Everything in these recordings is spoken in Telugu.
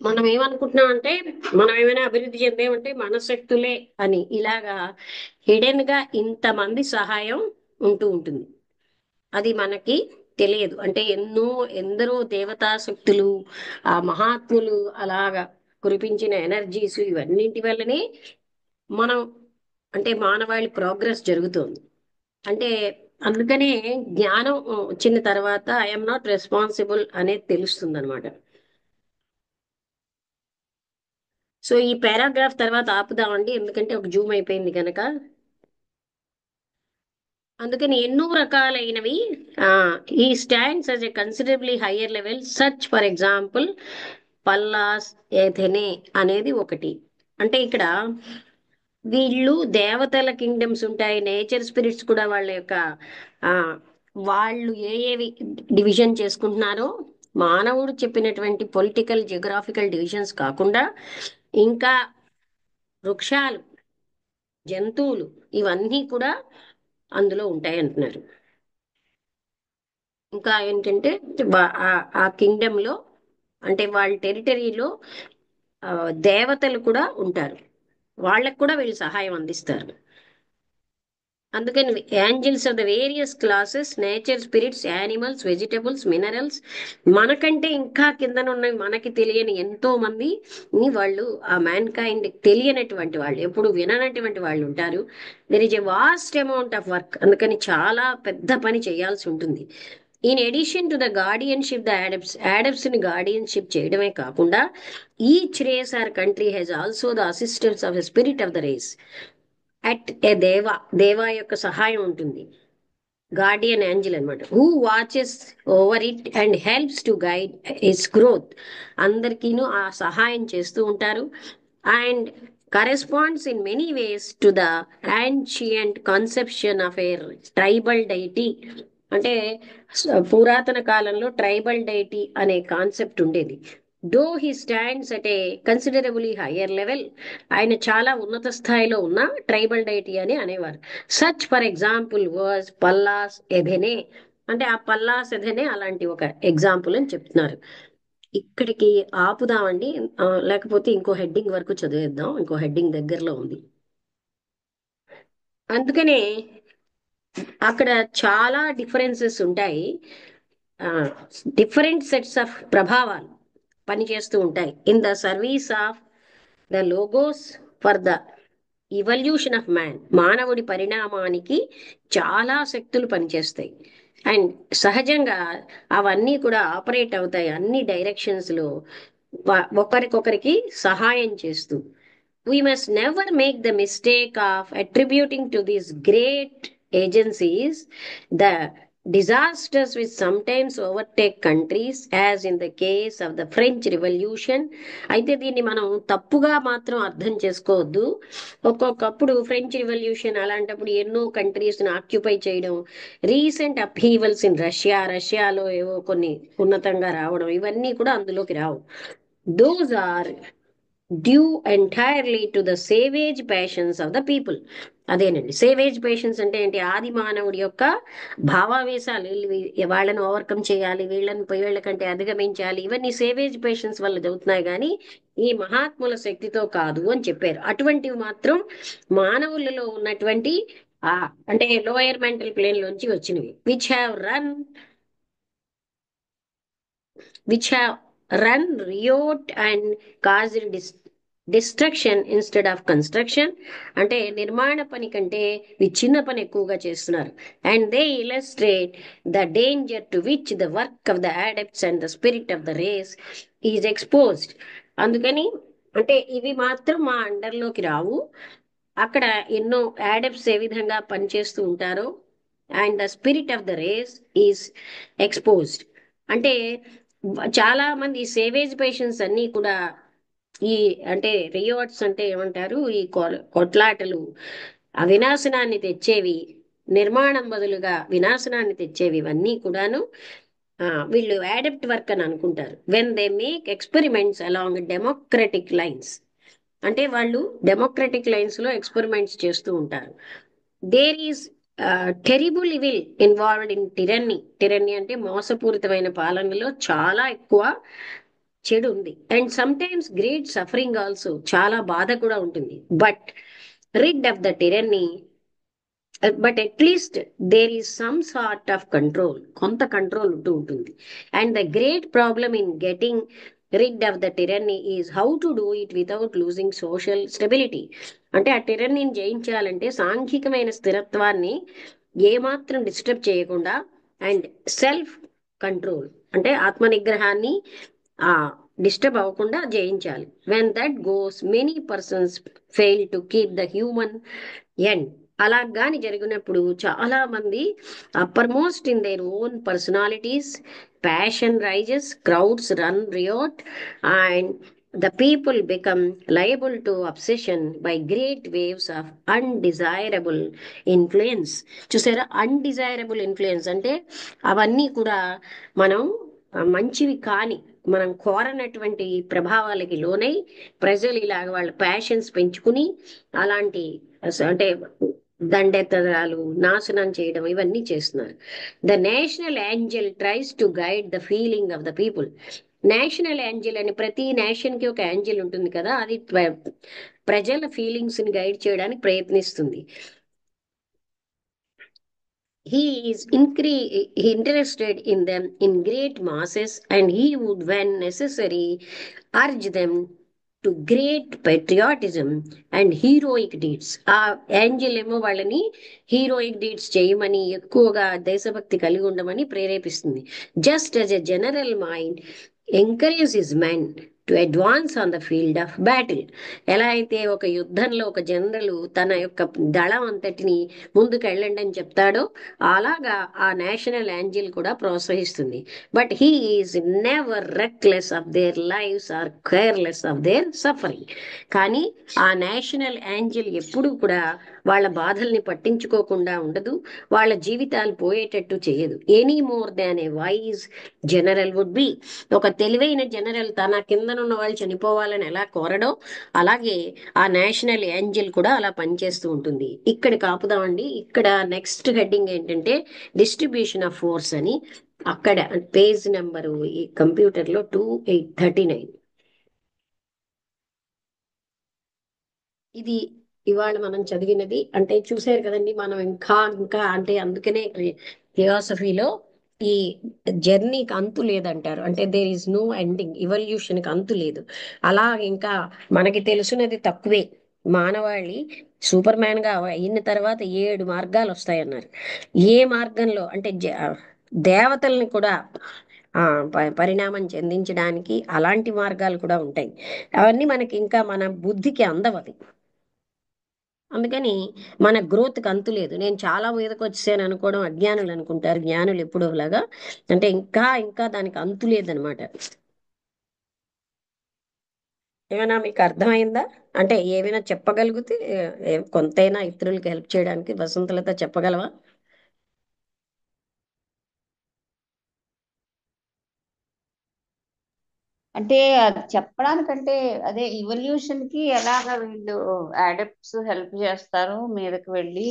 మనం ఏమనుకుంటున్నాం అంటే మనం ఏమైనా అభివృద్ధి చెందేమంటే మన శక్తులే అని ఇలాగా హిడెన్ గా ఇంతమంది సహాయం ఉంటూ ఉంటుంది. అది మనకి తెలియదు. అంటే ఎందరో దేవతా శక్తులు, ఆ మహాత్ములు అలాగా కురిపించిన ఎనర్జీస్ ఇవన్నింటి వల్లనే మనం అంటే మానవాళి ప్రోగ్రెస్ జరుగుతుంది. అంటే అందుకనే జ్ఞానం వచ్చిన తర్వాత ఐఎమ్ నాట్ రెస్పాన్సిబుల్ అనేది తెలుస్తుంది అనమాట. సో ఈ పారాగ్రాఫ్ తర్వాత ఆపుదామండి, ఎందుకంటే ఒక జూమ్ అయిపోయింది కనుక. అందుకని ఎన్నో రకాలైనవి ఈ stands as a considerably higher level such for example Pallas Athene అనేది ఒకటి. అంటే ఇక్కడ వీళ్ళు దేవతల కింగ్డమ్స్ ఉంటాయి, నేచర్ స్పిరిట్స్ కూడా వాళ్ళ యొక్క ఆ వాళ్ళు ఏవి డివిజన్ చేసుకుంటున్నారో మానవుడు చెప్పినటువంటి పొలిటికల్ జియోగ్రాఫికల్ డివిజన్స్ కాకుండా ఇంకా వృక్షాలు, జంతువులు ఇవన్నీ కూడా అందులో ఉంటాయి అంటున్నారు. ఇంకా ఏంటంటే ఆ కింగ్డమ్ లో అంటే వాళ్ళ టెరిటరీలో దేవతలు కూడా ఉంటారు, వాళ్ళకు కూడా వీళ్ళు సహాయం అందిస్తారు. అందుకని angels of the various classes, nature spirits, animals, vegetables, minerals, మనకంటే ఇంకా కిందన ఉన్నవి మనకి తెలియని ఎంతో మంది వాళ్ళు ఆ మ్యాన్ కైండ్ తెలియనటువంటి వాళ్ళు, ఎప్పుడు విననటువంటి వాళ్ళు ఉంటారు. There is a vast amount of work. అందుకని చాలా పెద్ద పని చేయాల్సి ఉంటుంది. In addition to the guardianship, the adepts ని గార్డియన్షిప్ చేయడమే కాకుండా each race or country has also the assistance of the spirit of the race at a దేవా యొక్క సహాయం ఉంటుంది. గార్డియన్ ఏంజల్ అన్నమాట, who watches over it and helps to guide its growth. అందరికీను ఆ సహాయం చేస్తూ ఉంటారు. And corresponds in many ways to the ancient conception of a tribal deity. అంటే పురాతన కాలంలో ట్రైబల్ డైటీ అనే కాన్సెప్ట్ ఉండేది. Though he stands at a considerably higher level, ఆయన చాలా ఉన్నత స్థాయిలో ఉన్న ట్రైబల్ డైటీ అని అనేవారు. Such for example was Pallas Athene. అంటే ఆ పల్లాస్ ఎథెనే అలాంటి ఒక ఎగ్జాంపుల్ అని చెప్తున్నారు. ఇక్కడికి ఆపుదామండి. లేకపోతే ఇంకో హెడ్డింగ్ వరకు చదివేద్దాం, ఇంకో హెడ్డింగ్ దగ్గరలో ఉంది. అందుకనే అక్కడ చాలా డిఫరెన్సెస్ ఉంటాయి. డిఫరెంట్ సెట్స్ ఆఫ్ ప్రభావాలు పనిచేస్తూ ఉంటాయి in the service of the logos for the evolution of man. మానవుడి పరిణామానికి చాలా శక్తులు పనిచేస్తాయి. అండ్ సహజంగా అవన్నీ కూడా ఆపరేట్ అవుతాయి అన్ని డైరెక్షన్స్ లో, ఒకరికొకరికి సహాయం చేస్తూ. We must never make the mistake of attributing to these great agencies the disasters which sometimes overtake countries, as in the case of the French Revolution. అయితే దీన్ని మనం తప్పుగా మాత్రం అర్థం చేసుకోవద్దు. ఒక్కొక్కప్పుడు ఫ్రెంచ్ రివల్యూషన్ అలాంటప్పుడు ఎన్నో కంట్రీస్ ని ఆక్యుపై చేయడం, రీసెంట్ అప్హీవల్స్ ఇన్ రష్యాలో ఏవో కొన్ని ఉన్నతంగా రావడం, ఇవన్నీ కూడా అందులోకి రావు. Those are due entirely to the savage passions of the people. అదేనండి సేవేజ్ పేషెన్స్ అంటే ఏంటి, ఆది మానవుడి యొక్క భావావేశాలు, వాళ్ళని ఓవర్కమ్ చేయాలి, వీళ్ళని పోయి వీళ్ళకంటే అధిగమించాలి, ఇవన్నీ సేవేజ్ పేషెన్స్ వల్ల జరుగుతున్నాయి కానీ ఈ మహాత్ముల శక్తితో కాదు అని చెప్పారు. అటువంటివి మాత్రం మానవులలో ఉన్నటువంటి ఆ అంటే లోయర్ మెంటల్ ప్లేన్ లోంచి వచ్చినవి, which have run riot and caused destruction instead of construction. అంటే నిర్మాణ పని కంటే చిన్న పని ఎక్కువగా చేస్తున్నారు. And they illustrate the danger to which the work of the adepts and the spirit of the race is exposed. అందుకని అంటే ఇవి మాత్రం మా అండర్లోకి రావు. అక్కడ ఎన్నో యాడెప్ట్స్ ఏ విధంగా పనిచేస్తూ ఉంటారో and the spirit of the race is exposed. అంటే చాలా మంది సేవేజ్ పేషెంట్స్ అన్ని కూడా ఈ అంటే రియోట్స్ అంటే ఏమంటారు, ఈ కొట్లాటలు వినాశనాన్ని తెచ్చేవి, నిర్మాణం బదులుగా వినాశనాన్ని తెచ్చేవి ఇవన్నీ కూడాను వీళ్ళు యాడప్ట్ వర్క్ అని అనుకుంటారు. When they make experiments along democratic lines. అంటే వాళ్ళు డెమోక్రటిక్ లైన్స్ లో ఎక్స్పెరిమెంట్స్ చేస్తూ ఉంటారు. There is terrible will involved in tyranny. Tyranny అంటే మోసపూరితమైన పాలనలో చాలా ఎక్కువ చెడు ఉంది. And sometimes great suffering also, చాలా బాధ కూడా ఉంటుంది. But rid of the tyranny, but at least there is some sort of control, కొంత కంట్రోల్ ఉంటూ ఉంటుంది. And the great problem in getting rid of the tyranny is how to do it without losing social stability. అంటే ఆ tyrannyని జయించాలంటే సాంఘికమైన స్థిరత్వాన్ని ఏమాత్రం డిస్టర్బ్ చేయకుండా, అండ్ సెల్ఫ్ కంట్రోల్ అంటే ఆత్మ నిగ్రహాన్ని ఆ డిస్టర్బ్ అవ్వకుండా జయించాలి. When that goes many persons fail to keep the human end. అలా గాని జరిగినప్పుడు చాలా మంది uppermost in their own personalities, passion rises, crowds run riot, and the people become liable to obsession by great waves of undesirable influence. చూసారా, అన్డిజైరబుల్ ఇన్ఫ్లుయెన్స్ అంటే అవన్నీ కూడా మనం మంచివి కాని, మనం కోరనటువంటి ప్రభావాలకి లోనై ప్రజలు ఇలాగ వాళ్ళ ప్యాషన్స్ పెంచుకుని అలాంటి అంటే దండెత్తడాలు, నాశనం చేయడం ఇవన్నీ చేస్తున్నారు. The national angel tries to guide the feeling of the people. National angel అని ప్రతి నేషన్ కి ఒక ఏంజల్ ఉంటుంది కదా, అది ప్రజల ఫీలింగ్స్ ని గైడ్ చేయడానికి ప్రయత్నిస్తుంది. He is interested in them in great masses, and he would, when necessary, urge them to great patriotism and heroic deeds. ఆ ఏంజల్ ఏమో వాళ్ళని హీరోయిక్ డీడ్స్ చేయమని, ఎక్కువగా దేశభక్తి కలిగి ఉండమని ప్రేరేపిస్తుంది. Just as a general mind encourage his men to advance on the field of battle. ఎలా అయితే ఒక యుద్ధంలో ఒక జనరల్ తన యొక్క దళం అంతటిని ముందుకు వెళ్ళండి అని చెప్తాడో, అలాగా ఆ నేషనల్ ఏంజల్ కూడా ప్రోత్సహిస్తుంది. But he is never reckless of their lives or careless of their suffering. కానీ ఆ నేషనల్ ఏంజల్ ఎప్పుడూ కూడా వాళ్ళ బాధల్ని పట్టించుకోకుండా ఉండదు, వాళ్ళ జీవితాలు పోయేటట్టు చేయదు. Any more than a wise general would be. ఒక తెలివైన జనరల్ తన కిందనున్న వాళ్ళు చనిపోవాలని ఎలా కోరడో, అలాగే ఆ నేషనల్ ఏంజల్ కూడా అలా పనిచేస్తూ ఉంటుంది. ఇక్కడ కాపుదామండి. ఇక్కడ నెక్స్ట్ హెడ్డింగ్ ఏంటంటే డిస్ట్రిబ్యూషన్ ఆఫ్ ఫోర్స్ అని. అక్కడ పేజ్ నెంబరు ఈ కంప్యూటర్లో 2839. ఇది ఇవాళ మనం చదివినది. అంటే చూసారు కదండి, మనం ఇంకా ఇంకా అంటే అందుకనే థియాసఫీలో ఈ జర్నీకి అంతు లేదంటారు. అంటే దేర్ ఈజ్ నో ఎండింగ్, కి అంతు లేదు. అలా ఇంకా మనకి తెలుసున్నది తక్కువే. మానవాళి సూపర్ మ్యాన్ గా అయిన తర్వాత 7 మార్గాలు వస్తాయన్నారు. ఏ మార్గంలో అంటే దేవతల్ని కూడా ఆ పరిణామం చెందించడానికి అలాంటి మార్గాలు కూడా ఉంటాయి. అవన్నీ మనకి ఇంకా మన బుద్ధికి అందవది. అందుకని మన గ్రోత్కి అంతు లేదు. నేను చాలా మీదకి వచ్చాను అనుకోవడం అజ్ఞానులు అనుకుంటారు. జ్ఞానులు ఎప్పుడో లాగా అంటే ఇంకా ఇంకా దానికి అంతు లేదనమాట. ఏమైనా మీకు అర్థమైందా? అంటే ఏమైనా చెప్పగలిగితే కొంతైనా ఇతరులకి హెల్ప్ చేయడానికి వసంతలత చెప్పగలవా? అంటే అది చెప్పడానికంటే అదే ఇవల్యూషన్ కి ఎలాగ వీళ్ళు అడప్ట్స్ హెల్ప్ చేస్తారు మీదకి వెళ్ళి,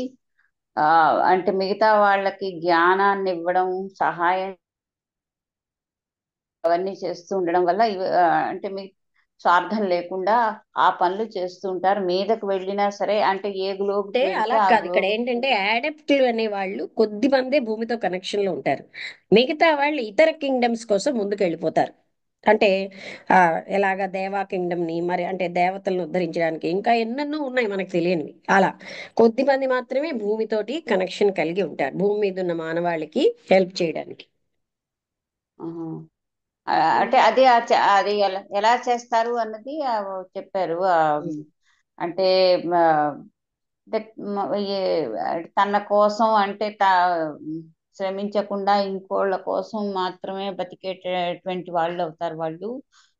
ఆ అంటే మిగతా వాళ్ళకి జ్ఞానాన్ని ఇవ్వడం, సహాయం అవన్నీ చేస్తూ ఉండడం వల్ల అంటే మీ స్వార్థం లేకుండా ఆ పనులు చేస్తూ ఉంటారు. మీదకి వెళ్ళినా సరే అంటే ఏ అంటే గ్లోబ్కి వెళ్తే అలా ఆ కాదు. ఇక్కడ గ్లోబ్. ఏంటంటే యాడప్టివ్ అనే వాళ్ళు కొద్ది మందే భూమితో కనెక్షన్ లో ఉంటారు. మిగతా వాళ్ళు ఇతర కింగ్డమ్స్ కోసం ముందుకు వెళ్ళిపోతారు. అంటే ఆ ఎలాగా దేవా కింగ్డమ్ ని, మరి అంటే దేవతలను ఉద్ధరించడానికి ఇంకా ఎన్నెన్నో ఉన్నాయి మనకు తెలియనివి. అలా కొద్ది మంది మాత్రమే భూమితోటి కనెక్షన్ కలిగి ఉంటారు, భూమి మీద ఉన్న మానవాళికి హెల్ప్ చేయడానికి. ఆహా. అంటే అది అది ఎలా ఎలా చేస్తారు అన్నది చెప్పారు. అంటే ఆ, అంటే తన కోసం అంటే శ్రమించకుండా ఇంకోళ్ళ కోసం మాత్రమే బతికేటటువంటి వాళ్ళు అవుతారు వాళ్ళు.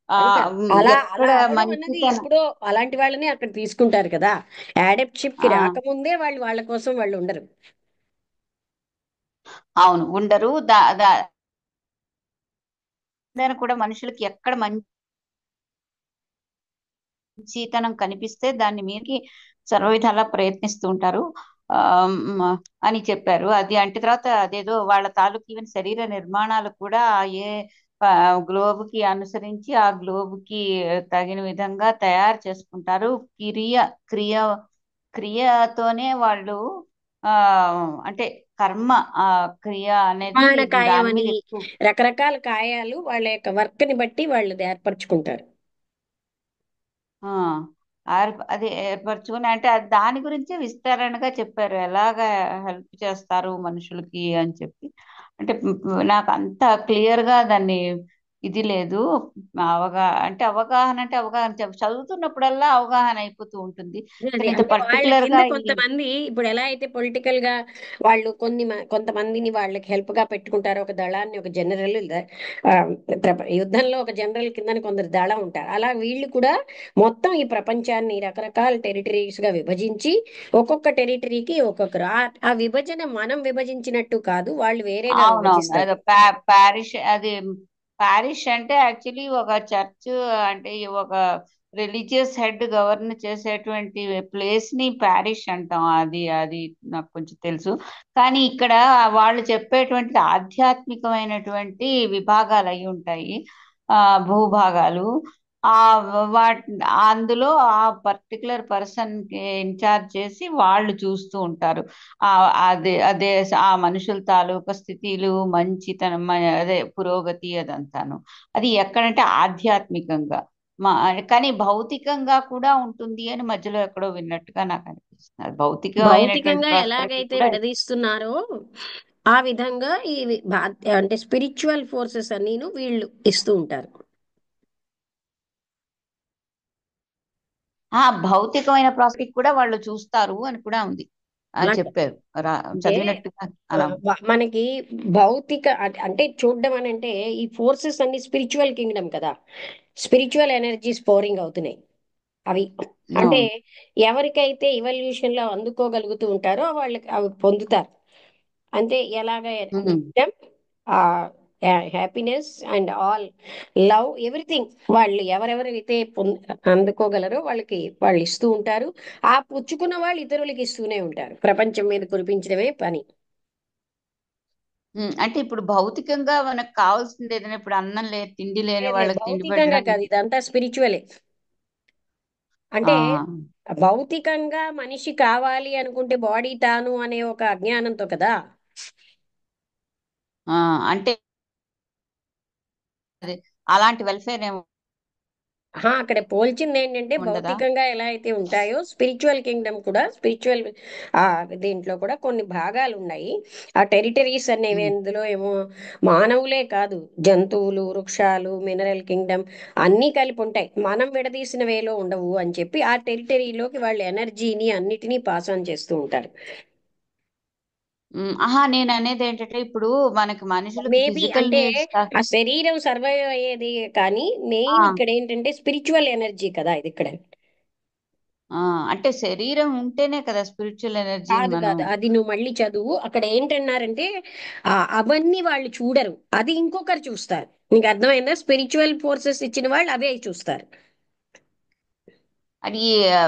ఆ అంతే. అలా ఎక్కడ అలా అవడం అన్నది మంచితనం. ఎప్పుడో అలాంటి వాళ్ళని అక్కడ తీసుకుంటారు కదా. యాడప్ట్షిప్ కి ఆ రాకముందే వాళ్ళు వాళ్ళ కోసం వాళ్ళు ఉండరు. అవును, ఉండరు. దాని కూడా మనుషులకి ఎక్కడ మంచితనం కనిపిస్తే దాన్ని మీరికి సర్వవిధాలా ప్రయత్నిస్తూ ఉంటారు. ఆ అని చెప్పారు. అది అంటే తర్వాత అదేదో వాళ్ళ తాలూకు ఈవెన్ శరీర నిర్మాణాలు కూడా ఏ గ్లోబ్ కి అనుసరించి ఆ గ్లోబ్ కి తగిన విధంగా తయారు చేసుకుంటారు. క్రియ క్రియ క్రియతోనే వాళ్ళు ఆ అంటే కర్మ, ఆ క్రియ అనేది మాణకాయం దాని అని మీద ఎక్కువ. రకరకాల కాయాలు వాళ్ళ యొక్క వర్క్ ని బట్టి వాళ్ళు ఏర్పరచుకుంటారు. ఆ అది ఏర్పరచుకుని అంటే అది దాని గురించే విస్తరణగా చెప్పారు, ఎలాగ హెల్ప్ చేస్తారు మనుషులకి అని చెప్పి. అంటే నాకు అంత క్లియర్ గా దాన్ని ఇది లేదు. అవగాహన అంటే అవగాహన చదువుతున్నప్పుడల్లా అవగాహన అయిపోతూ ఉంటుంది. అది కానీ ఇంత అంటే వాళ్ళ పర్టికులర్ కింద గా ఈ కొంతమంది ఇప్పుడు ఎలా అయితే పొలిటికల్ గా వాళ్ళు కొంతమందిని వాళ్ళకి హెల్ప్ గా పెట్టుకుంటారు, ఒక దళాన్ని, ఒక జనరల్ యుద్ధంలో ఒక జనరల్ కింద కొందరు దళం ఉంటారు. అలా వీళ్ళు కూడా మొత్తం ఈ ప్రపంచాన్ని రకరకాల టెరిటరీస్ గా విభజించి ఒక్కొక్క టెరిటరీకి ఒక్కొక్కరు ఆ విభజన మనం విభజించినట్టు కాదు, వాళ్ళు వేరేగా అవునవును, విభజిస్తారు. అదే ప్యారిష్ అది. ప్యారిష్ అంటే యాక్చువల్లీ ఒక చర్చ్, అంటే ఒక రిలీజియస్ హెడ్ గవర్న్ చేసేటువంటి ప్లేస్ ని ప్యారిష్ అంటాం. అది అది నాకు కొంచెం తెలుసు. కానీ ఇక్కడ వాళ్ళు చెప్పేటువంటి ఆధ్యాత్మికమైనటువంటి విభాగాలు అయి ఉంటాయి, ఆ భూభాగాలు. ఆ వాట్ అందులో ఆ పర్టికులర్ పర్సన్ ఇన్ఛార్జ్ చేసి వాళ్ళు చూస్తూ ఉంటారు. ఆ అదే ఆ మనుషుల తాలూకా స్థితిలు, మంచితనం, అదే పురోగతి అదంతాను. అది ఎక్కడంటే ఆధ్యాత్మికంగా, మా కానీ భౌతికంగా కూడా ఉంటుంది అని మధ్యలో ఎక్కడో విన్నట్టుగా నాకు అనిపిస్తుంది. అది భౌతికమైనటువంటి భౌతికంగా ప్రాస్పెరిటీ ఎలాగైతే కూడా. విడదీస్తున్నారో ఆ విధంగా అంటే స్పిరిచువల్ ఫోర్సెస్ అన్నీను వీళ్ళు ఇస్తూ ఉంటారు. భౌతికమైన ప్రాస్పెక్ట్ కూడా వాళ్ళు చూస్తారు అని కూడా ఉంది అని అలాగే చెప్పారు. అంటే చదివినట్టుగా అలా. మనకి భౌతిక అంటే చూడడం అని అంటే ఈ ఫోర్సెస్ అన్ని స్పిరిచువల్ కింగ్డమ్ కదా, స్పిరిచువల్ ఎనర్జీస్ పౌరింగ్ అవుతున్నాయి అవి. అంటే అవును. ఎవరికైతే ఇవల్యూషన్ లో అందుకోగలుగుతూ ఉంటారో వాళ్ళకి అవి పొందుతారు. అంటే ఎలాగ ఉమ్. ఆ happiness and all love everything వాళ్ళు ఎవరెవరైతే అందుకోగలరో వాళ్ళకి వాళ్ళు ఇస్తూ ఉంటారు. ఆ పుచ్చుకున్న వాళ్ళు ఇతరులకి ఇస్తూనే ఉంటారు, ప్రపంచం మీద కురిపించడమే పని. అంటే ఇప్పుడు భౌతికంగా మనకు కావాల్సింది ఏదైనా, ఇప్పుడు అన్నం లేదు, తిండి లేని లేదు లేదు, వాళ్ళకి తిండి భౌతికంగా కాదు, పెట్టడానికి. ఇదంతా స్పిరిచువలే. ఆ అంటే భౌతికంగా మనిషి కావాలి అనుకుంటే బాడీ తాను అనే ఒక అజ్ఞానంతో కదా. ఆ అంటే అది అలాంటి వెల్ఫేర్ ఏమి అక్కడ పోల్చింది ఏంటంటే ఉండదా? భౌతికంగా ఎలా అయితే ఉంటాయో స్పిరిచువల్ కింగ్డమ్ కూడా స్పిరిచువల్ ఆ దీంట్లో కూడా కొన్ని భాగాలు ఉన్నాయి. ఆ టెరిటరీస్ అనేవి ఉమ్. అందులో ఏమో మానవులే కాదు, జంతువులు, వృక్షాలు, మినరల్ కింగ్డమ్ అన్నీ కలిపి ఉంటాయి. మనం విడదీసిన వేలో ఉండవు అని చెప్పి ఆ టెరిటరీలోకి వాళ్ళ ఎనర్జీని అన్నిటినీ పాస్ ఆన్ చేస్తూ ఉంటారు. నేను అనేది ఏంటంటే ఇప్పుడు మనకి మనుషులకి మేబీ ఫిజికల్ అంటే నీడ్స్. ఆ శరీరం సర్వైవ్ అయ్యేది, కానీ మెయిన్ ఇక్కడ ఏంటంటే స్పిరిచువల్ ఎనర్జీ కదా ఇది ఇక్కడ. ఆ అంటే శరీరం ఉంటేనే కదా స్పిరిచువల్ ఎనర్జీని కాదు మనం. కాదు, అది నువ్వు మళ్ళీ చదువు. అక్కడ ఏంటన్నారంటే అవన్నీ వాళ్ళు చూడరు, అది ఇంకొకరు చూస్తారు. నీకు అర్థమైందా? స్పిరిచువల్ ఫోర్సెస్ ఇచ్చిన వాళ్ళు అవే చూస్తారు. అది ఆ,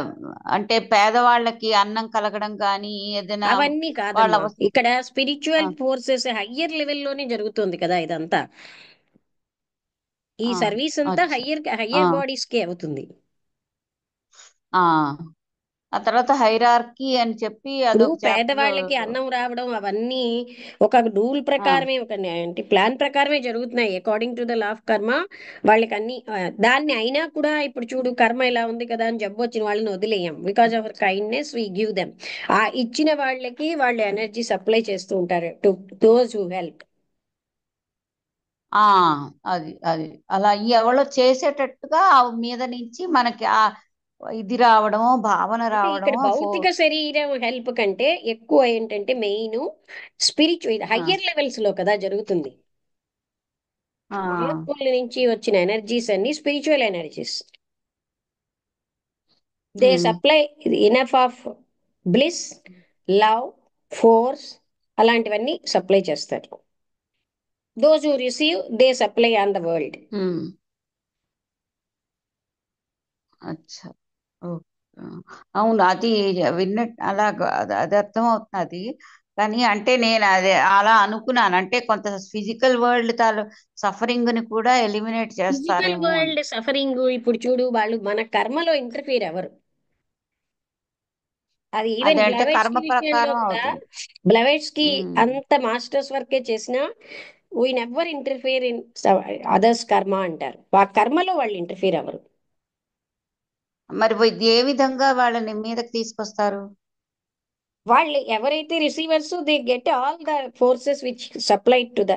అంటే పేదవాళ్ళకి అన్నం కలగడం కానీ ఏదైనా అవన్నీ వాళ్ళ కాదమ్మా, ఇక్కడ ఆ, స్పిరిచువల్ ఫోర్సెస్ హయ్యర్ లెవెల్లోనే జరుగుతుంది కదా ఇదంతా. ఈ ఆ, సర్వీస్ అంతా అచ్చా. ఆ, హయ్యర్ బాడీస్ కే అవుతుంది. ఆ, ఆ తర్వాత హైరార్కీ అని చెప్పి ఇప్పుడు అదొక చాప్టర్. పేదవాళ్ళకి అన్నం రావడం అవన్నీ ఒక రూల్ ప్రకారమే, ఒక అంటే ప్లాన్ ప్రకారమే జరుగుతున్నాయి according to the law of కర్మ. వాళ్ళకి అన్ని దాన్ని అయినా కూడా ఇప్పుడు చూడు, కర్మ ఇలా ఉంది కదా అని జబ్బు వచ్చిన వాళ్ళని వదిలేయం, because of kindness we give them. ఆ ఇచ్చిన వాళ్ళకి వాళ్ళు ఎనర్జీ సప్లై చేస్తూ ఉంటారు టు దోస్ హూ హెల్ప్. ఆ అది అది అలా ఎవరో చేసేటట్టుగా ఆ మీద నుంచి మనకి ఆ ఇది రావడమో, భావన అంటే ఇక్కడ రావడమో భౌతిక శరీరం హెల్ప్ కంటే ఎక్కువ ఏంటంటే మెయిన్ స్పిరిచువల్ ఆ, హయ్యర్ లెవెల్స్ లో కదా జరుగుతుంది. ఆ, మహాత్ముల నుంచి వచ్చిన ఎనర్జీస్ అన్ని spiritual energies. They um, supply enough of bliss, love, force అలాంటివన్నీ సప్లై చేస్తారు. Those who receive they supply on the world. Um, అచ్చా. ఓకే. అవును, అది విన్నట్టు అలాగా అది అది అర్థం అవుతున్నది. కానీ అంటే నేను అదే అలా అనుకున్నాను, అంటే కొంత ఫిజికల్ వరల్డ్ తాలూ సఫరింగ్ ని కూడా ఎలిమినేట్ ఫిజికల్ చేస్తారేమో అని. వరల్డ్ సఫరింగ్ ఇప్పుడు చూడు, వాళ్ళు మన కర్మలో ఇంటర్ఫీర్ ఎవరు? అది ఈవెన్ అదే అంటే బ్లవెట్స్ కర్మ కి విషయంలో ప్రకారం కూడా, అవుతుంది. బ్లవెట్స్ కి ఉమ్. అంత మాస్టర్స్ వర్కే చేసినా we never interfere in others కర్మ అంటారు. ఆ కర్మలో వాళ్ళు ఇంటర్ఫీర్ అవ్వరు. మరి ఏ విధంగా వాళ్ళని మీదకి తీసుకొస్తారు? వాళ్ళు ఎవరైతే receivers, they get all the forces which supply to the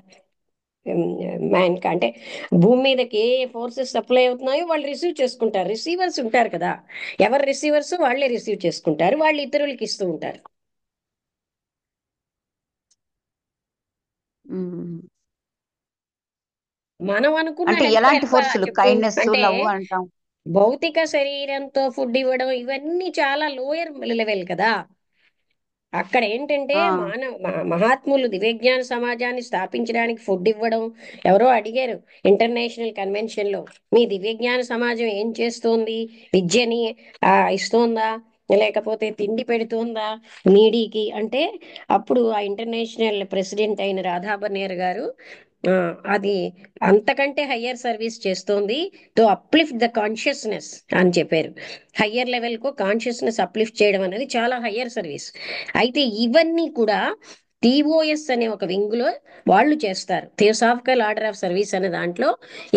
man. అంటే భూమి మీదకి ఏ ఫోర్సెస్ సప్లై అవుతున్నాయో వాళ్ళు రిసీవ్ చేసుకుంటారు. రిసీవర్స్ ఉంటారు కదా, ఎవరు రిసీవర్స్ వాళ్ళే రిసీవ్ చేసుకుంటారు, వాళ్ళు ఇతరులకి ఇస్తూ ఉంటారు. ఉమ్. మనం అనుకున్న అంటే హెల్ప్ ఎలాంటి ఎట్లా ఫోర్సులు? చెప్పు కైండ్నెస్, అంటే, లవ్ అంటాం. భౌతిక శరీరంతో ఫుడ్ ఇవ్వడం ఇవన్నీ చాలా లోయర్ లెవెల్ కదా. అక్కడ ఏంటంటే ఆ. మహాత్ములు దివ్యజ్ఞాన సమాజాన్ని స్థాపించడానికి ఫుడ్ ఇవ్వడం. ఎవరో అడిగారు ఇంటర్నేషనల్ కన్వెన్షన్ లో, మీ దివ్యజ్ఞాన సమాజం ఏం చేస్తోంది? విద్యని ఇస్తోందా, లేకపోతే తిండి పెడుతోందా నీడీకి అంటే? అప్పుడు ఆ ఇంటర్నేషనల్ ప్రెసిడెంట్ అయిన రాధాబనేర్ గారు, ఆ, అది అంతకంటే హయ్యర్ సర్వీస్ చేస్తోంది, టు అప్లిఫ్ట్ ద కాన్షియస్నెస్ అని చెప్పారు. హయ్యర్ లెవెల్ కు కాన్షియస్నెస్ అప్లిఫ్ట్ చేయడం అనేది చాలా హయ్యర్ సర్వీస్. అయితే ఇవన్నీ కూడా టిఓఎస్ అనే ఒక వింగ్ లో వాళ్ళు చేస్తారు. థియోసాఫికల్ ఆర్డర్ ఆఫ్ సర్వీస్ అనే దాంట్లో,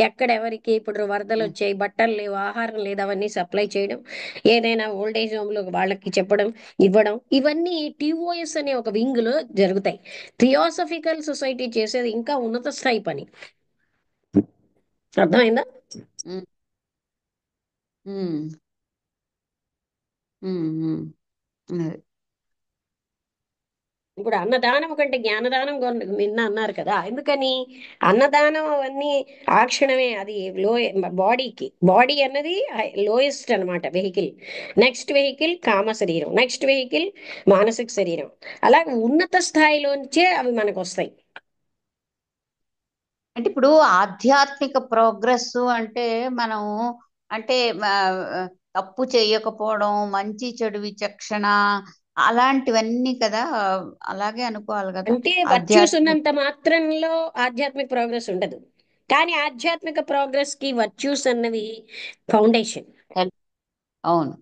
ఎక్కడెవరికి ఇప్పుడు వరదలు ఉమ్. వచ్చాయి, బట్టలు లేవు, ఆహారం లేదు, అవన్నీ సప్లై చేయడం, ఏదైనా ఓల్డేజ్ హోమ్ లో వాళ్ళకి చెప్పడం, ఇవ్వడం, ఇవన్నీ టిఓఎస్ అనే ఒక వింగ్ లో జరుగుతాయి. థియోసఫికల్ సొసైటీ చేసేది ఇంకా ఉన్నత స్థాయి పని. అర్థమైందా? ఉమ్. ఉమ్. ఉమ్. అదే. ఇప్పుడు అన్నదానం కంటే జ్ఞానదానం నిన్న అన్నారు కదా, ఎందుకని? అన్నదానం అవన్నీ ఆ క్షణమే, అది లో బాడీ అన్నది లోయెస్ట్ అన్నమాట వెహికల్. నెక్స్ట్ వెహికల్ కామ శరీరం, నెక్స్ట్ వెహికల్ మానసిక శరీరం. అలాగే ఉన్నత స్థాయిలోంచే అవి మనకు వస్తాయి. అంటే ఇప్పుడు ఆధ్యాత్మిక ప్రోగ్రెస్ అంటే మనం, అంటే ఆ, తప్పు చేయకపోవడం, మంచి చెడు విచక్షణ, అలాంటివన్నీ కదా. అలాగే అనుకోవాలి కదా. అంటే వర్చ్యూస్ ఆధ్యాత్మిక ఉన్నంత మాత్రంలో ఆధ్యాత్మిక ప్రోగ్రెస్ ఉండదు. కానీ ఆధ్యాత్మిక ప్రోగ్రెస్ కి వర్చ్యూస్ అన్నవి ఫౌండేషన్. హెల్ప్. అవును.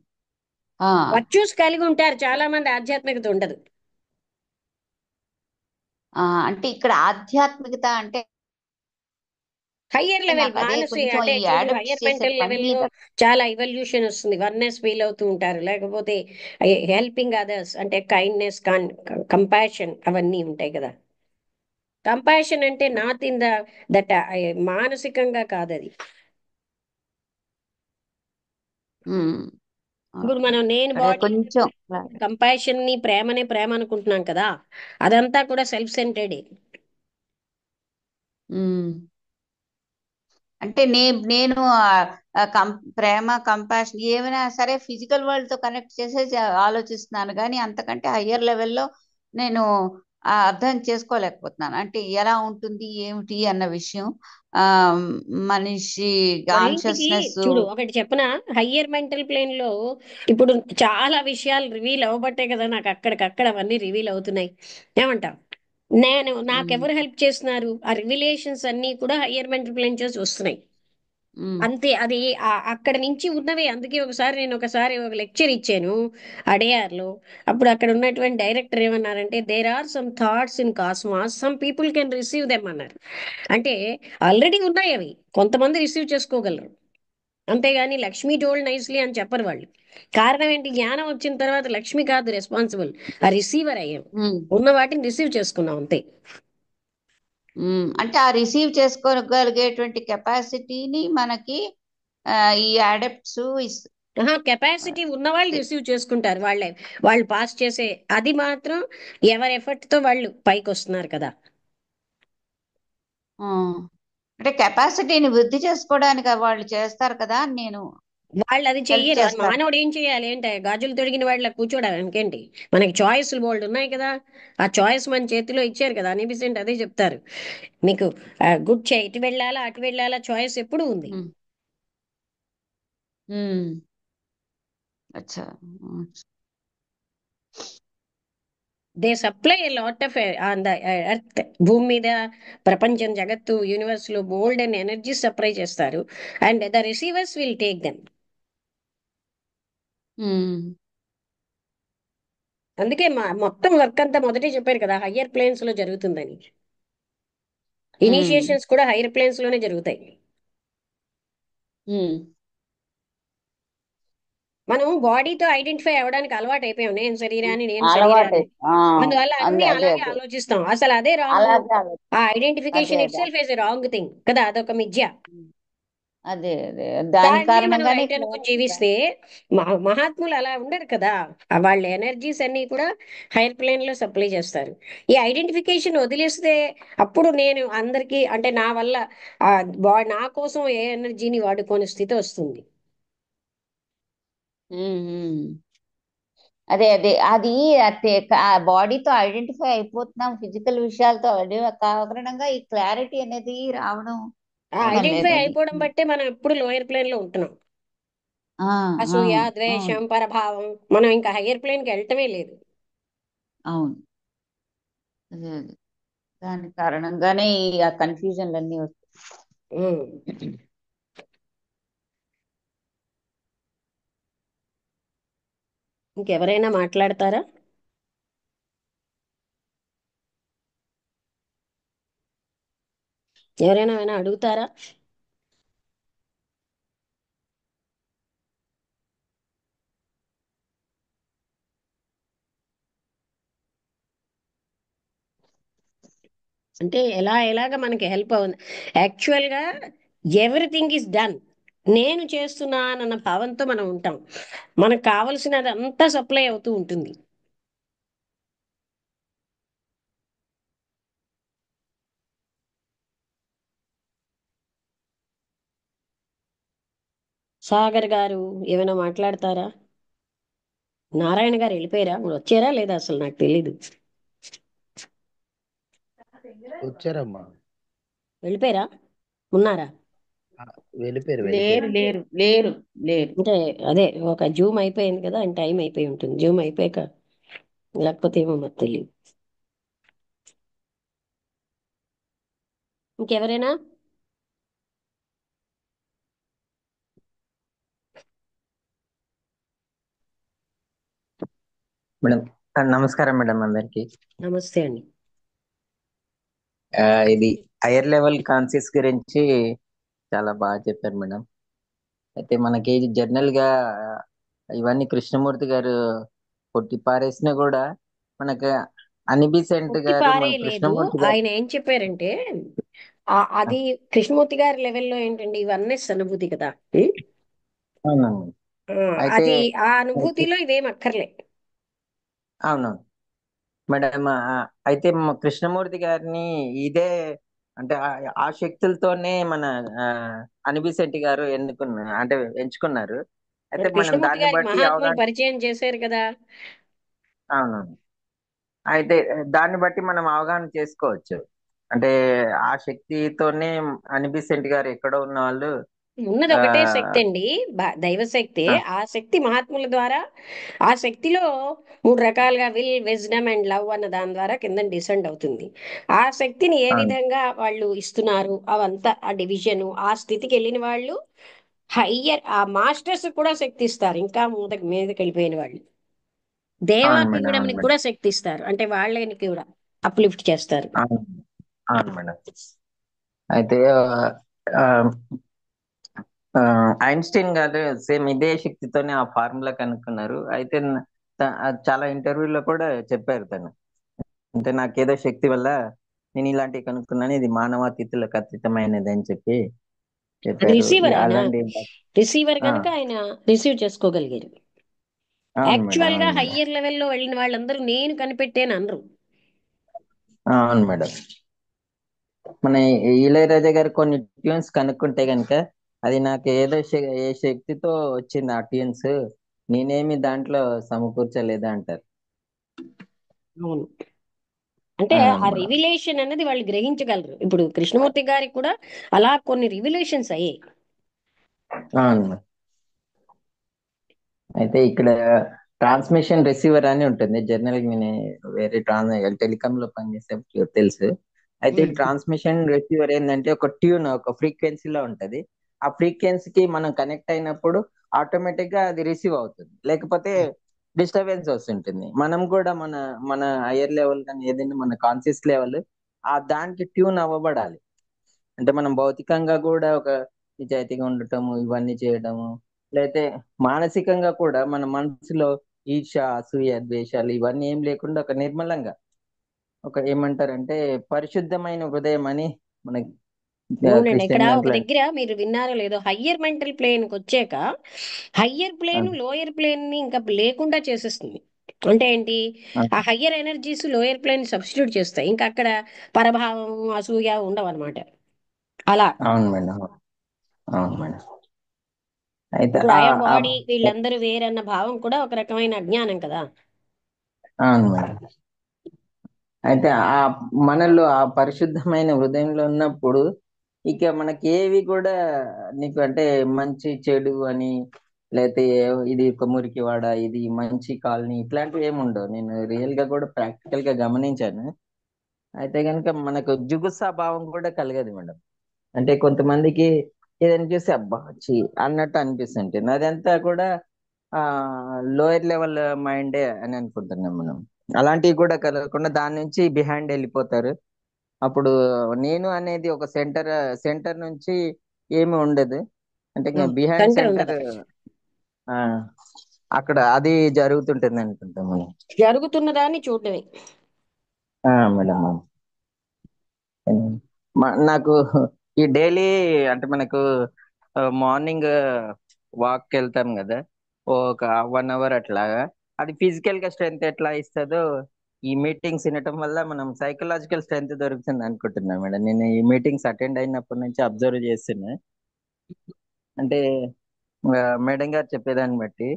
ఆ. వర్చ్యూస్ కలిగి ఉంటారు చాలా మంది, ఆధ్యాత్మికత ఉండదు. అంటే ఇక్కడ ఆధ్యాత్మికత అంటే హయ్యర్ లెవెల్ నాకు అదే మానసి కొంచెం అంటే ఈ చూడు, అడాప్ట్ హయ్యర్ చేసే మెంటల్ పని లెవెల్లో మీద. చాలా ఇవల్యూషన్ వస్తుంది. వన్నెస్ ఫీల్ అవుతూ ఉంటారు, లేకపోతే హెల్పింగ్ అదర్స్ అంటే కైండ్నెస్, కంపాషన్ అవన్నీ ఉంటాయి కదా. కంపాషన్ అంటే నాట్ ఇన్ దట్ మానసికంగా కాదు అది. ఉమ్. ఇప్పుడు ఓకే. మనం నేను అదే బాడీ కొంచెం. కంపాషన్ ని ప్రేమనే ప్రేమ అనుకుంటున్నాం కదా, అదంతా కూడా సెల్ఫ్ సెంటర్డ్. ఉమ్. అంటే నేను ప్రేమ, కంపాషన్ ఏమైనా సరే ఫిజికల్ వరల్డ్ తో కనెక్ట్ చేసేసి ఆలోచిస్తున్నాను, కానీ అంతకంటే హయ్యర్ లెవెల్లో నేను అర్థం చేసుకోలేకపోతున్నాను. అంటే ఎలా ఉంటుంది ఏమిటి అన్న విషయం. ఆ మనిషి మనిషికి కాన్షియస్నెస్. చూడు ఒకటి చెప్పన, హయ్యర్ మెంటల్ ప్లేన్ లో ఇప్పుడు చాలా విషయాలు రివీల్ అవ్వబట్టే కదా నాకు అక్కడికక్కడ అవన్నీ రివీల్ అవుతున్నాయి. ఏమంటావ్? నాకెవరు హెల్ప్ చేస్తున్నారు? ఆ రివిలేషన్స్ అన్ని కూడా హయ్యర్ మెంటల్ ప్లేన్ చేసి వస్తున్నాయి. అంతే, అది అక్కడ నుంచి ఉన్నవే. అందుకే ఒకసారి ఒక లెక్చర్ ఇచ్చాను అడయార్ లో. అప్పుడు అక్కడ ఉన్నటువంటి డైరెక్టర్ ఏమన్నారంటే, there are some thoughts in cosmos, some people can receive them అన్నారు. అంటే ఆల్రెడీ ఉన్నాయి అవి, కొంతమంది రిసీవ్ చేసుకోగలరు. అంతేగాని లక్ష్మి టోల్డ్ నైస్లీ అని చెప్పరు వాళ్ళు. కారణం ఏంటి? జ్ఞానం వచ్చిన తర్వాత లక్ష్మి కాదు రెస్పాన్సిబుల్, ఆ రిసీవర్ అయ్యాం. ఉన్న వాటిని రిసీవ్ చేసుకున్నాం అంతే. అంటే ఆ రిసీవ్ చేసుకోగలిగేటువంటి కెపాసిటీని మనకి ఆ, ఈ అడప్ట్స్ కెపాసిటీ ఉన్న వాళ్ళు రిసీవ్ చేసుకుంటారు. వాళ్ళు పాస్ చేసే అది మాత్రం ఎవరి ఎఫర్ట్ తో వాళ్ళు పైకి వస్తున్నారు కదా. అంటే కెపాసిటీని వృద్ధి చేసుకోవడానికి వాళ్ళు చేస్తారు కదా అని నేను. వాళ్ళు అది హెల్ప్ చెయ్యరు. అది చేస్తారు. మానవుడు ఏం చేయాలి ఏంటి? గాజులు తొడిగిన వాళ్ళ కూర్చోడం ఇంకేంటి? మనకి చాయిస్లు బోల్డ్ ఉన్నాయి కదా. ఆ చాయిస్ మన చేతిలో ఇచ్చారు కదా. అనిపిసెంట్ అదే చెప్తారు మీకు. గుడ్ చే ఇటు వెళ్ళాలా అటు వెళ్ళాలా, చాయిస్ ఎప్పుడు ఉంది. ఉమ్. ఉమ్. అచ్చా. They supply a lot of on the earth. భూమి మీద, ప్రపంచం, జగత్తు, యూనివర్స్ లో బోల్డ్ అండ్ ఎనర్జీ సప్లై చేస్తారు. And the receivers will take them. Um, అందుకే మొత్తం వర్క్ అంతా మొదటే చెప్పారు కదా, హయ్యర్ ప్లేన్స్ లో జరుగుతుందని. ఉమ్, ఇనిషియేషన్స్ కూడా హైయర్ ప్లేన్స్ లోనే జరుగుతాయి. ఉమ్. మనం బాడీతో ఐడెంటిఫై అవ్వడానికి అలవాటు అయిపోయాం, నేను శరీరాన్ని, నేను అలవాటు. శరీరాన్ని. ఆ, అందువల్ల అన్ని అదే అలాగే అదే ఆలోచిస్తాం. అసలు అదే రాంగ్. అలాగే ఆ అదే ఐడెంటిఫికేషన్ ఇట్ అదే self is a wrong thing కదా, అదొక మిథ్య. అదే అదే దాని దాన్నే మనం కారణంగానే రైట్ అనుకుని క్లారిటీ. జీవిస్తే, మహాత్ములు అలా ఉండరు కదా. వాళ్ళ ఎనర్జీస్ అన్ని కూడా హైర్ ప్లేన్ లో సప్లై చేస్తారు. ఈ ఐడెంటిఫికేషన్ వదిలేస్తే అప్పుడు నేను అందరికీ, అంటే నా వల్ల ఆ నా కోసం ఏ ఎనర్జీని వాడుకోని స్థితి వస్తుంది. అదే అదే అది అదే బాడీతో ఐడెంటిఫై అయిపోతున్నాం, ఫిజికల్ విషయాలతో. అదే కారణంగా ఈ క్లారిటీ అనేది రావడం ఆ అవడం ఐడెంటిఫై లేదని. అయిపోవడం బట్టే మనం ఎప్పుడు లోయర్ ప్లేన్ లో ఉంటున్నాం. ఆ, అసూయ, అవును అవును ద్వేషం, పరభావం, మనం ఇంకా హయ్యర్ ప్లేన్ కి వెళ్ళటమే లేదు. అవును. అదే అదే దాని కారణంగానే ఈ ఆ కన్ఫ్యూజన్లు అన్నీ ఉమ్. వస్తాయి. ఇంకెవరైనా మాట్లాడతారా? ఎవరైనా ఏమైనా అడుగుతారా? అంటే ఎలాగ మనకి హెల్ప్ అవుతుంది. యాక్చువల్ గా ఎవ్రీథింగ్ ఈస్ డన్, నేను చేస్తున్నానన్న భావంతో మనం ఉంటాం. మనకు కావలసినది అంతా సప్లై అవుతూ ఉంటుంది. సాగర్ గారు ఏమైనా మాట్లాడతారా? నారాయణ గారు వెళ్ళిపోయారా, వచ్చారా లేదా అసలు నాకు తెలీదు. వచ్చారమ్మా. వెళ్ళిపోయారా, ఉన్నారా? ఆ, వెళ్ళిపోయారు లేరు వెళ్ళిపోయారు. లేరు లేరు లేరు. అంటే అదే ఒక జూమ్ అయిపోయింది కదా, అని టైం అయిపోయి ఉంటుంది. జూమ్ అయిపోయాక, లేకపోతే ఏమో మరి తెలియదు. ఇంకెవరైనా? మేడం, నమస్కారం మేడం అందరికి. నమస్తే అండి. ఇది హైయర్ లెవెల్ కాన్షియస్ గురించి చాలా బాగా చెప్పారు మేడం. అయితే మనకి జనరల్ గా ఇవన్నీ కృష్ణమూర్తి గారు కొట్టి పారేసినా కూడా మనకు అనిబిసెంట్ పుట్టి గారు, మన పారే లేదు. కృష్ణమూర్తి గారు. ఆయన ఏం చెప్పారంటే, అది కృష్ణమూర్తి గారి లెవెల్లో ఏంటండి, ఇవన్నీ అనుభూతి కదా. ఉం? అవునండి. ఆ, అయితే అది ఆ అనుభూతిలో ఇవేం అక్కర్లే. అవును మేడం. అయితే మా కృష్ణమూర్తి గారిని ఇదే అంటే ఆ శక్తులతోనే మన అనిబిసెంట్ గారు అంటే ఎంచుకున్నారు. అయితే మరి మనం కృష్ణమూర్తి దాన్ని గారికి బట్టి మహాత్ములు అవగాహన. పరిచయం చేశారు కదా. అవును. అయితే దాన్ని బట్టి మనం అవగాహన చేసుకోవచ్చు. అంటే ఆ శక్తితోనే అనిబిసెంట్ గారు ఎక్కడో ఉన్న వాళ్ళు. ఉన్నది ఆ ఒకటే శక్తి అండి, దైవ శక్తి. ఆ, ఆ శక్తి మహాత్ముల ద్వారా, ఆ శక్తిలో మూడు రకాలుగా విల్, విజ్డమ్ అండ్ లవ్ అన్న దాని ద్వారా కింద డిసెండ్ అవుతుంది. ఆ శక్తిని ఏ అవును విధంగా వాళ్ళు ఇస్తున్నారు, అవంతా ఆ డివిజన్, ఆ స్థితికి వెళ్ళిన వాళ్ళు హయ్యర్, ఆ మాస్టర్స్ కూడా శక్తి ఇస్తారు. ఇంకా మీదకి వెళ్ళిపోయిన వాళ్ళు దేవా అవును మేడం. అవును పీఠంకి మేడం. కూడా శక్తి ఇస్తారు. అంటే వాళ్ళని కూడా అప్లిఫ్ట్ చేస్తారు. అవును అవును మేడం. అయితే ఆ, ఐన్స్టీన్ గారు సేమ్ ఇదే శక్తితోనే ఆ ఫార్ములా కనుక్కున్నారు. అయితే అది చాలా ఇంటర్వ్యూలో కూడా చెప్పారు తను. అంటే నాకేదో శక్తి వల్ల నేను ఇలాంటివి కనుక్కున్నాను, ఇది మానవాతీతులకు అతీతమైనది అని చెప్పి అది చెప్పారు. రిసీవర్, ఆయన అలాంటి రిసీవర్ ఆ, కనుక ఆయన రిసీవ్ చేసుకోగలిగారు. అవును మేడం. యాక్చువల్ గా అవును మేడం. హయ్యర్ లెవెల్లో వెళ్ళిన వాళ్ళందరూ నేను కనిపెట్టాను అనరు. అవును మేడం. మన ఇళయరాజా గారు కొన్ని ట్యూన్స్ కనుక్కుంటే గనుక అది నాకు ఏదో ఏ శక్తితో వచ్చింది ఆ ట్యూన్స్, నేనేమి దాంట్లో సమకూర్చలేదు అంటారు. అవును. అంటే అవును ఆ మేడం. రివిలేషన్ అనేది వాళ్ళు గ్రహించగలరు. ఇప్పుడు కృష్ణమూర్తి గారికి కూడా అలా కొన్ని రివిలేషన్స్ అయ్యాయి. అవును మేడం. అయితే ఇక్కడ ట్రాన్స్మిషన్ రిసీవర్ అని ఉంటుంది. జనరల్ నేను వేరే టెలికామ్ లో పనిచేసే తెలుసు. అయితే ఉమ్. ట్రాన్స్మిషన్ రిసీవర్ ఏంటంటే ఒక ట్యూన్, ఒక ఫ్రీక్వెన్సీలో ఉంటది. ఆ ఫ్రీక్వెన్సీకి మనం కనెక్ట్ అయినప్పుడు ఆటోమేటిక్ గా అది రిసీవ్ అవుతుంది, లేకపోతే డిస్టర్బెన్స్ వస్తుంటుంది. మనం కూడా మన మన హైయర్ లెవెల్ కానీ ఏదైనా మన కాన్షియస్ లెవెల్ ఆ దానికి ట్యూన్ అవ్వబడాలి. అంటే మనం భౌతికంగా కూడా ఒక నిజాయితీగా ఉండటము, ఇవన్నీ చేయడము, లేకపోతే మానసికంగా కూడా మన మనసులో ఈర్ష, అసూయ, ద్వేషాలు ఇవన్నీ ఏం లేకుండా ఒక నిర్మలంగా, ఒక ఏమంటారంటే పరిశుద్ధమైన హృదయం అని మనకి అవునండి. ఇక్కడ క్రిస్టియన్ ఒక దాంట్లో. దగ్గర మీరు విన్నారో లేదో, హయ్యర్ మెంటల్ ప్లేన్ కి వచ్చాక హయ్యర్ ఆ, ప్లేన్ లోయర్ ప్లేన్ ని ఇంకా లేకుండా చేసేస్తుంది. అంటే ఏంటి, ఆ, ఆ higher energies lower plane substitute చేస్తాయి. ఇంకా అక్కడ పరభావం, అసూయ ఉండవు అనమాట. అలా అవును మేడం, అవును మేడం. అయితే ఇప్పుడు ఆ ఐఎమ్ ఆ బాడీ, వీళ్ళందరూ వేరన్న భావం కూడా ఒక రకమైన అజ్ఞానం కదా. అవును మేడం. అయితే ఆ మనలో ఆ పరిశుద్ధమైన హృదయంలో ఉన్నప్పుడు ఇక మనకి ఏవి కూడా నీకు అంటే మంచి చెడు అని, లేకపోతే ఇది ఒక మురికివాడ, ఇది మంచి కాలనీ, ఇట్లాంటివి ఏమి ఉండవు. నేను రియల్ గా కూడా ప్రాక్టికల్ గా గమనించాను. అయితే కనుక మనకు జుగుప్సా భావం కూడా కలగదు మేడం. అంటే కొంతమందికి ఏదైనా చూస్తే అబ్బా ఛీ అన్నట్టు అనిపిస్తుంటుంది. అదంతా కూడా ఆ లోయర్ లెవెల్ మైండే అని అనుకుంటున్నాం మనం. అలాంటివి కూడా కలగకుండా దాని నుంచి బిహైండ్ వెళ్ళిపోతారు. అప్పుడు నేను అనేది ఒక సెంటర్ నుంచి ఏమి ఉండదు. అంటే బిహైండ్ సెంటర్ సెంటర్, ఉండదు. ఆ అక్కడ అది జరుగుతుంటుంది అనుకుంటాం మనం. జరుగుతున్నదాన్ని చూడడమే. మేడం, నాకు ఈ డైలీ అంటే మనకు మార్నింగ్ వాక్ వెళ్తాం కదా, ఒక 1 అవర్ అట్లాగా. అది ఫిజికల్ గా స్ట్రెంగ్త్ ఎట్లా ఇస్తుందో ఈ మీటింగ్స్ వినటం వల్ల మనం సైకలాజికల్ స్ట్రెంగ్త్ దొరుకుతుంది అనుకుంటున్నా మేడం. నేను ఈ మీటింగ్స్ అటెండ్ అయినప్పటి నుంచి అబ్జర్వ్ చేస్తున్నా. అంటే మేడం గారు చెప్పేదాన్ని బట్టి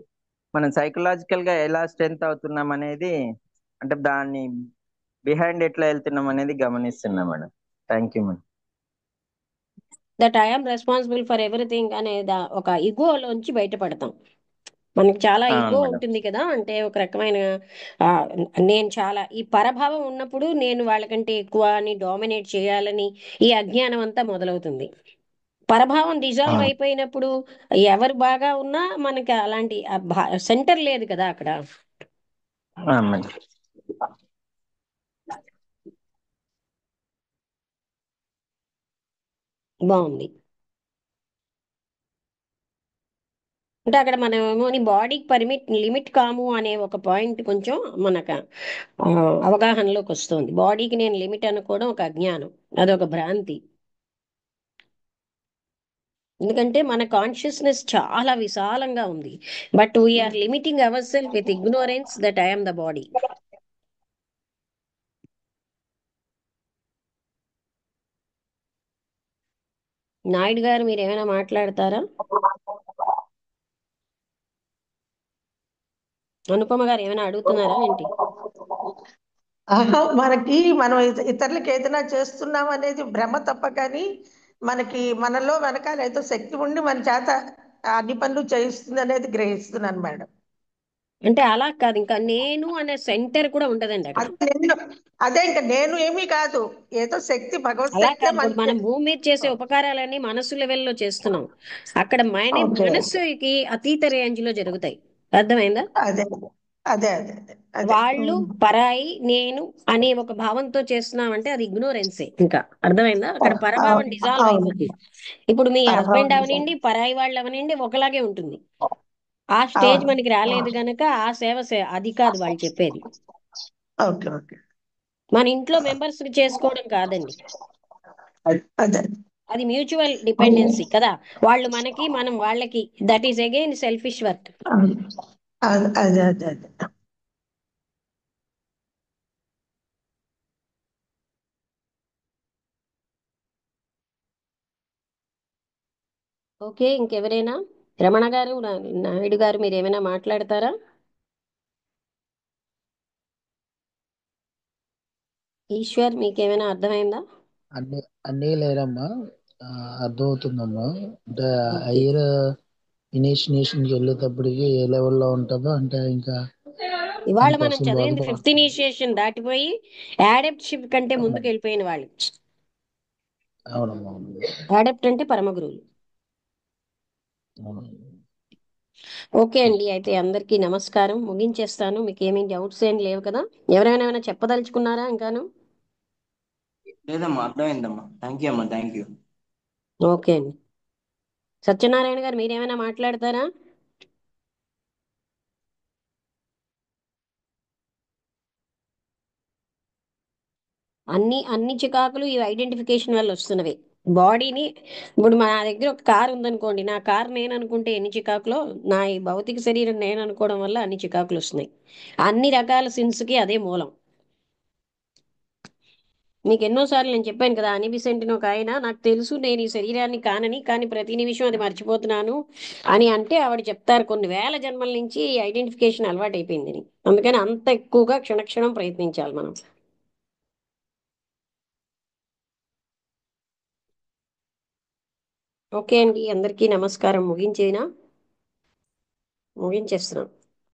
మనం సైకలాజికల్ గా ఎలా స్ట్రెంగ్త్ అవుతున్నాం అనేది, అంటే దాన్ని బిహైండ్ ఎట్లా వెళ్తున్నాం అనేది గమనిస్తున్నాం madam. Thank you madam. That I'm responsible for everything అనే ఒక ఇగోలోంచి బయటపడతాం. మనకి చాలా అవును ఇగో మేడం. ఉంటుంది కదా, అంటే ఒక రకమైన ఆ, నేను చాలా ఈ పరభావం ఉన్నప్పుడు నేను వాళ్ళకంటే ఎక్కువ అని డామినేట్ చేయాలని ఈ అజ్ఞానం అంతా మొదలవుతుంది. పరభావం డిజాల్వ్ అవును. అయిపోయినప్పుడు ఎవరు బాగా ఉన్నా మనకి అలాంటి సెంటర్ లేదు కదా అక్కడ. మేడం. బాగుంది. అంటే అక్కడ మనమేమో బాడీకి లిమిట్ కాము అనే ఒక పాయింట్ కొంచెం మనకు ఆ, అవగాహనలోకి వస్తుంది. బాడీకి నేను లిమిట్ అనుకోవడం ఒక అజ్ఞానం, అదొక భ్రాంతి. ఎందుకంటే మన కాన్షియస్నెస్ చాలా విశాలంగా ఉంది. But we're limiting our self with ignorance that I'm the body. Naidu గారు, మీరు ఏమైనా మాట్లాడతారా? అనుపమ గారు ఏమైనా అడుగుతున్నారా ఏంటి? మనకి మనం ఇతరులకు ఏదైనా చేస్తున్నాం అనేది భ్రమ తప్ప, కానీ మనకి మనలో వెనకాల ఏదో శక్తి ఉండి మన చేత అన్ని పనులు చేయిస్తుంది అనేది గ్రహిస్తున్నాను మేడం. అంటే అలా కాదు, ఇంకా నేను అనే సెంటర్ కూడా ఉంటదండి అక్కడ. అదే నేను, అదే ఇంకా నేను ఏమీ కాదు, ఏదో శక్తి, భగవత్ అలా శక్తే కాదు, ఇప్పుడు మనకి. మనం భూమి మీద చేసే ఉపకారాలన్నీ మనసు లెవెల్లో చేస్తున్నాం. అక్కడ ఓకే, మనస్సుకి అతీత రేంజ్ లో జరుగుతాయి. అర్థమైందా? అదే అదే అదే అదే అదే వాళ్ళు పరాయి, నేను అనే ఒక భావంతో చేస్తున్నామంటే అది ఇగ్నోరెన్సే. ఇంకా అర్థమైందా? అక్కడ పరభావం డిజాల్వ్ అవును, అయిపోతుంది. ఇప్పుడు మీ హస్బెండ్ అవును సార్. అవనండి, పరాయి వాళ్ళు అవనండి, ఒకలాగే ఉంటుంది. ఆ స్టేజ్ అవును, మనకి రాలేదు గనక ఆ అది కాదు వాళ్ళు చెప్పేది. ఓకే ఓకే, మన ఇంట్లో మెంబర్స్ చేసుకోవడం కాదండి, అదే అది మ్యూచువల్ డిపెండెన్సీ కదా. వాళ్ళు మనకి, మనం వాళ్ళకి. That is again selfish work. అదే అదే అదే అదే. ఓకే, ఇంకెవరైనా? రమణ గారు, నాయుడు గారు, మీరు ఏమైనా మాట్లాడతారా? ఈశ్వర్, మీకేమైనా అర్థమైందా? అన్ని అన్నీ లేరమ్మా. ఆ, అర్థమవుతుందమ్మా. అంటే ఓకే. హయ్యర్ ఇనిషియేషన్కి వెళ్ళేటప్పటికి ఏ లెవెల్లో ఉంటుందో అంటే ఇంకా ఇవాళ మనం 10% చదివింది వరకు ఫిఫ్త్ ఇనిషియేషన్ దాటిపోయి యాడప్ట్షిప్ కంటే ముందుకు వెళ్ళిపోయిన వాళ్ళు. అవునమ్మా అవును. యాడప్ట్ అంటే పరమ గురువులు. అవును. ఓకే అండి, అయితే అందరికీ నమస్కారం, ముగించేస్తాను. మీకు ఏమీ డౌట్స్ ఏం లేవు కదా? ఎవరైనా ఏమైనా చెప్పదలుచుకున్నారా ఇంకాను? లేదమ్మా, అర్థమైందమ్మా. థ్యాంక్ యూ అమ్మా, థ్యాంక్ యూ. ఓకే అండి. సత్యనారాయణ గారు మీరేమైనా మాట్లాడతారా? అన్ని చికాకులు ఈ ఐడెంటిఫికేషన్ వల్ల వస్తున్నవి. బాడీని ఇప్పుడు మా దగ్గర ఒక కారు ఉందనుకోండి, నా కారు నేను అనుకుంటే ఎన్ని చికాకులో, నా ఈ భౌతిక శరీరం నేను అనుకోవడం వల్ల అన్ని చికాకులు వస్తున్నాయి. అన్ని రకాల సిన్స్కి అదే మూలం. మీకు ఎన్నోసార్లు నేను చెప్పాను కదా, అని బిసెంటిని ఒక ఆయన, నాకు తెలుసు నేను ఈ శరీరాన్ని కానని, కానీ ప్రతి నిమిషం అది మర్చిపోతున్నాను అని అంటే ఆవిడ చెప్తారు కొన్ని వేల జన్మల నుంచి ఈ ఐడెంటిఫికేషన్ అలవాటైపోయిందని. అందుకని అంత ఎక్కువగా క్షణక్షణం ప్రయత్నించాలి మనం. ఓకే అండి, అందరికీ నమస్కారం. ముగించేస్తున్నాం.